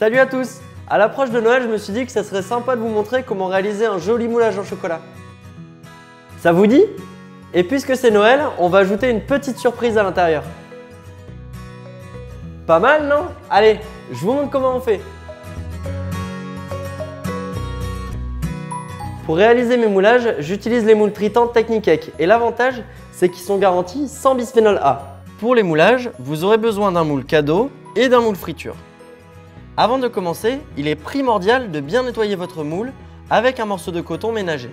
Salut à tous! À l'approche de Noël, je me suis dit que ça serait sympa de vous montrer comment réaliser un joli moulage en chocolat. Ça vous dit? Et puisque c'est Noël, on va ajouter une petite surprise à l'intérieur. Pas mal, non? Allez, je vous montre comment on fait. Pour réaliser mes moulages, j'utilise les moules Tritan Technic-Cake et l'avantage, c'est qu'ils sont garantis sans bisphénol A. Pour les moulages, vous aurez besoin d'un moule cadeau et d'un moule friture. Avant de commencer, il est primordial de bien nettoyer votre moule avec un morceau de coton ménager.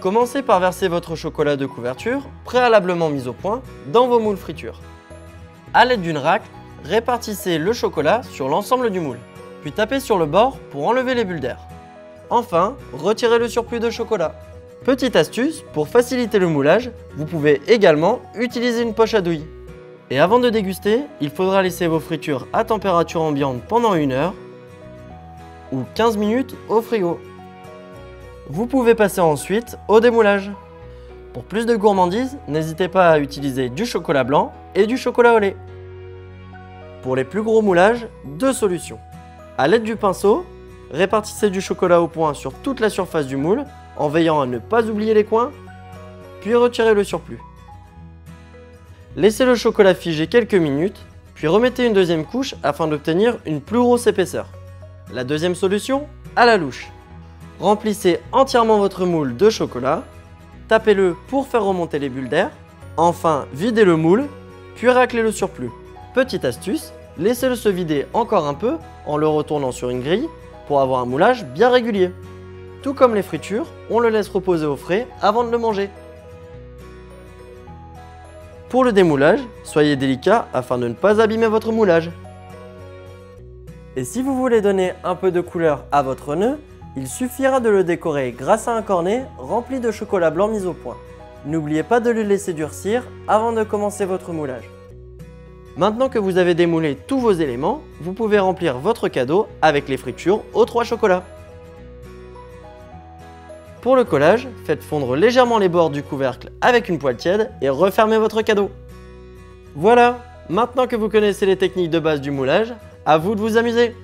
Commencez par verser votre chocolat de couverture, préalablement mis au point, dans vos moules friture. A l'aide d'une raclette, répartissez le chocolat sur l'ensemble du moule, puis tapez sur le bord pour enlever les bulles d'air. Enfin, retirez le surplus de chocolat. Petite astuce, pour faciliter le moulage, vous pouvez également utiliser une poche à douille. Et avant de déguster, il faudra laisser vos fritures à température ambiante pendant 1 heure ou 15 minutes au frigo. Vous pouvez passer ensuite au démoulage. Pour plus de gourmandise, n'hésitez pas à utiliser du chocolat blanc et du chocolat au lait. Pour les plus gros moulages, 2 solutions. À l'aide du pinceau, répartissez du chocolat au point sur toute la surface du moule en veillant à ne pas oublier les coins, puis retirez le surplus. Laissez le chocolat figer quelques minutes, puis remettez une deuxième couche afin d'obtenir une plus grosse épaisseur. La deuxième solution, à la louche. Remplissez entièrement votre moule de chocolat, tapez-le pour faire remonter les bulles d'air, enfin videz le moule, puis raclez le surplus. Petite astuce, laissez-le se vider encore un peu en le retournant sur une grille pour avoir un moulage bien régulier. Tout comme les fritures, on le laisse reposer au frais avant de le manger. Pour le démoulage, soyez délicat afin de ne pas abîmer votre moulage. Et si vous voulez donner un peu de couleur à votre nœud, il suffira de le décorer grâce à un cornet rempli de chocolat blanc mis au point. N'oubliez pas de le laisser durcir avant de commencer votre moulage. Maintenant que vous avez démoulé tous vos éléments, vous pouvez remplir votre cadeau avec les fritures aux 3 chocolats. Pour le collage, faites fondre légèrement les bords du couvercle avec une poêle tiède et refermez votre cadeau. Voilà, maintenant que vous connaissez les techniques de base du moulage, à vous de vous amuser!